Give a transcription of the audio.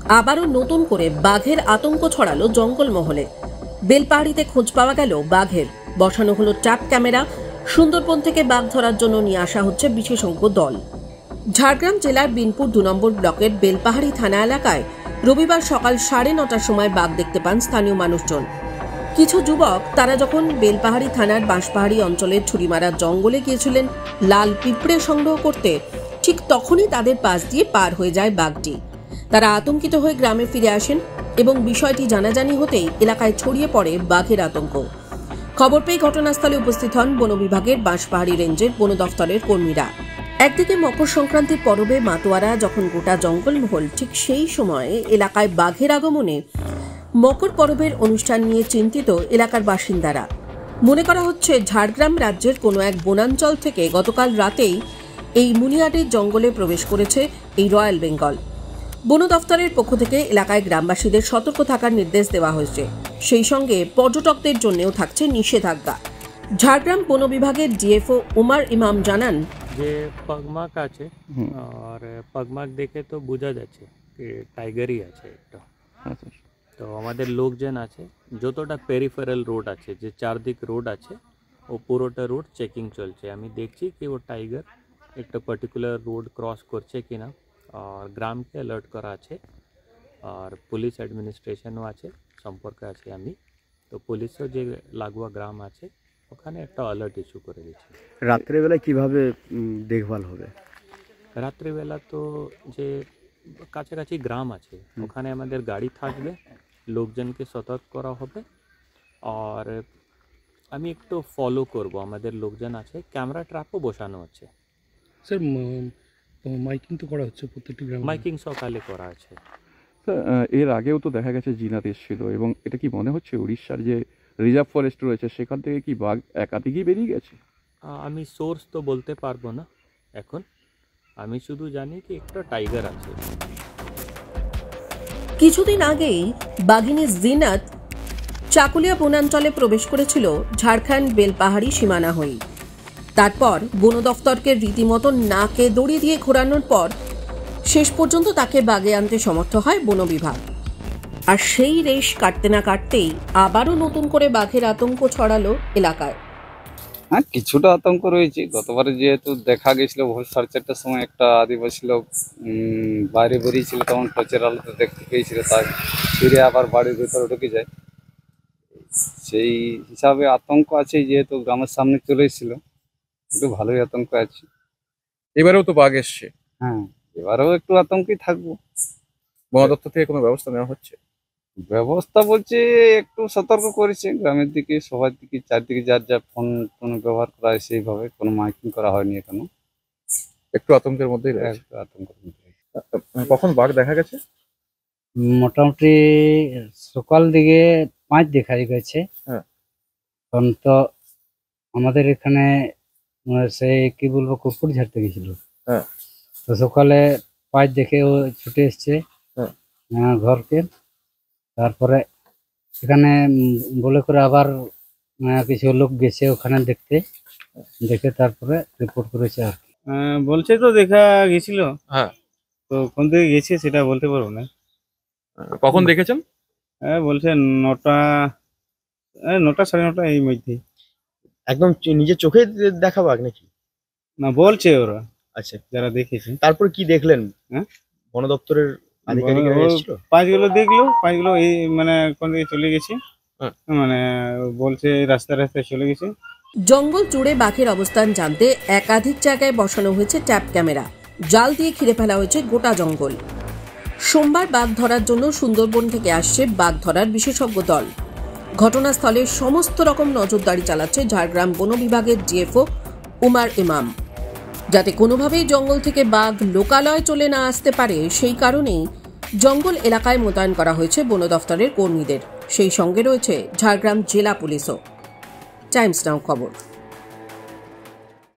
আবারও নতুন করে বাঘের আতঙ্ক ছড়ালো জঙ্গলমহলে। বেলপাহাড়িতে খোঁজ পাওয়া গেল বাঘের, বসানো হলো ট্র্যাপ ক্যামেরা। সুন্দরবন থেকে বাঘ ধরার জন্য নিয়ে আসা হচ্ছে বিশেষজ্ঞ দল। ঝাড়গ্রাম জেলার বিনপুর 2 নম্বর ব্লকের বেলপাহাড়ি থানা এলাকায় রবিবার সকাল 9:30টার সময় বাঘ দেখতে পান স্থানীয় মানুষজন। কিছু যুবক তারা যখন বেলপাহাড়ি থানার বাঁশপাহাড়ি অঞ্চলের ছুরিমারা জঙ্গলে গিয়েছিলেন লাল পিঁপড়ে সংগ্রহ করতে, ঠিক তখনই তাদের পাশ দিয়ে পার হয়ে যায় বাঘটি। তারা আতঙ্কিত হয়ে গ্রামে ফিরে আসেন এবং বিষয়টি জানাজানি হতেই এলাকায় ছড়িয়ে পড়ে বাঘের আতঙ্ক। খবর পেয়ে ঘটনাস্থলে উপস্থিত হন বন বিভাগের বাঁশপাহাড়ি রেঞ্জের বন দফতরের কর্মীরা। একদিকে মকর সংক্রান্তির পরবে মাতোয়ারা যখন গোটা জঙ্গলমহল, ঠিক সেই সময়ে এলাকায় বাঘের আগমনে মকর পরবের অনুষ্ঠান নিয়ে চিন্তিত এলাকার বাসিন্দারা। মনে করা হচ্ছে ঝাড়গ্রাম রাজ্যের কোনো এক বনাঞ্চল থেকে গতকাল রাতেই এই মুনিয়াটির জঙ্গলে প্রবেশ করেছে এই রয়্যাল বেঙ্গল। বন দফতরের পক্ষ থেকে এলাকায় গ্রামবাসীদের সতর্ক থাকার নির্দেশ দেওয়া হয়েছে। সেই সঙ্গে পর্যটকদের জন্যও থাকছে নিষেধাজ্ঞা। ঝাড়গ্রাম বন বিভাগের ডিএফও উমার ইমাম জানান যে পগমাক আছে, আর পগমাক দেখে তো বোঝা যাচ্ছে যে টাইগারই আছে একটা। তো আমাদের লোকজন আছে, যতটা পেরিফেরাল রোড আছে, যে চারদিক রোড আছে, ও পুরোটা রোড চেকিং চলছে। আমি দেখছি কি ও টাইগার একটা পার্টিকুলার রোড ক্রস করছে কিনা, আর গ্রামকে অ্যালার্ট করা আছে, আর পুলিশ অ্যাডমিনিস্ট্রেশনও আছে, সম্পর্কে আছে আমি। তো পুলিশও যে লাগোয়া গ্রাম আছে ওখানে একটা অ্যালার্ট ইস্যু করে দিচ্ছে। রাত্রেবেলায় কিভাবে দেখভাল হবে? রাত্রিবেলা তো যে কাছাকাছি গ্রাম আছে ওখানে আমাদের গাড়ি থাকবে, লোকজনকে সতর্ক করা হবে, আর আমি একটু ফলো করব। আমাদের লোকজন আছে, ক্যামেরা ট্র্যাপও বসানো হচ্ছে। স্যার মাইকিং তো করা হচ্ছে প্রত্যেকটি গ্রামে? মাইকিং সকালে করা আছে। এর আগেও তো দেখা গেছে জিনাত এসেছিল, এবং এটা কি মনে হচ্ছে উড়িষ্যার যে রিজার্ভ ফরেস্ট রয়েছে সেখান থেকে কি বাঘ একাধিকই বেরিয়ে গেছে? আমি সোর্স তো বলতে পারবো না এখন, আমি শুধু জানি কি একটা টাইগার আছে। কিছুদিন আগেই বাঘিনী জিনাত চাকুলিয়া বনাঞ্চলে প্রবেশ করেছিল ঝাড়খণ্ড বেলপাহাড়ি সীমানা হয়ে। তারপর বন দফতরকে রীতিমতো নাকে দড়ি দিয়ে ঘোরানোর পর শেষ পর্যন্ত তাকে বাগে আনতে সমর্থ হয় বন বিভাগ। আর সেই রেশ কাটতে না কাটতেই আবারও নতুন করে বাঘের আতঙ্ক ছড়ালো এলাকায়। হ্যাঁ, কিছুটা আতঙ্ক রয়েছে। গতবারে যেহেতু দেখা গেছিল ভোর 4:30টার সময় একটা আদিবাসী লোক বাইরে বেরিয়েছিল, তখন টর্চের আলোতে দেখতে পেয়েছিল, তার ফিরে আবার বাড়ির ভেতরে ঢুকে যায়। সেই হিসাবে আতঙ্ক আছে, যেহেতু গ্রামের সামনে চলে এসেছিল, একটু ভালোই আতঙ্ক আছে। এবারেও তো বাঘ এসছে। হ্যাঁ, এবারেও একটু আতঙ্কেই থাকবো। বন দপ্তর থেকে কোনো ব্যবস্থা নেওয়া হচ্ছে? ব্যবস্থা বলছে একটু সতর্ক করেছে গ্রামের দিকে, সবার দিকে, চারদিকে যার যা ফোন ব্যবহার করা হয় সেইভাবে, কোনো মাইকিং করা হয়নি এখনো। একটু আতঙ্কের মধ্যেই রয়েছে। একটু আতঙ্কের মধ্যে। কখন বাঘ দেখা গেছে? মোটামুটি সকাল দিকে 5 দেখা গেছে। হ্যাঁ। তখন তো আমাদের এখানে সে কি বলবো কুকুর ঝাড়তে গেছিল। হ্যাঁ। তো সকালে 5 দেখে ও ছুটে এসছে ঘরকে। তারপরে এখানে বলে করে আবার কিছু লোক গেছে ওখানে দেখে তারপরে রিপোর্ট করেছে আর কি। বলছে তো দেখা গেছিল। হ্যাঁ। তো কোন দিকে গেছে সেটা বলতে পারবো না। কখন দেখেছেন? বলছে 9টা 9:30 এই মধ্যে। একদম নিজের চোখে দেখা বাঘ নাকি? না, বলছে ওরা। আচ্ছা, যারা দেখেছে। তারপর কি দেখলেন? হ্যাঁ, বন দপ্তরের আধিকারিকরা এসেছিল? পাঁচগুলো এই মানে কোন দিকে চলে গেছে, মানে বলছে রাস্তায় চলে গেছে। জঙ্গল জুড়ে বাঘের অবস্থান জানতে একাধিক জায়গায় বসানো হয়েছে ট্র্যাপ ক্যামেরা। জাল দিয়ে ঘিরে ফেলা হয়েছে গোটা জঙ্গল। সোমবার বাঘ ধরার জন্য সুন্দরবন থেকে আসছে বাঘ ধরার বিশেষজ্ঞ দল। ঘটনাস্থলে সমস্ত রকম নজরদারি চালাচ্ছে ঝাড়গ্রাম বন বিভাগের ডিএফও উমার ইমাম, যাতে কোনোভাবেই জঙ্গল থেকে বাঘ লোকালয়ে চলে না আসতে পারে। সেই কারণেই জঙ্গল এলাকায় মোতায়েন করা হয়েছে বন দফতরের কর্মীদের। সেই সঙ্গে রয়েছে ঝাড়গ্রাম জেলা পুলিশও। টাইমস নাও খবর।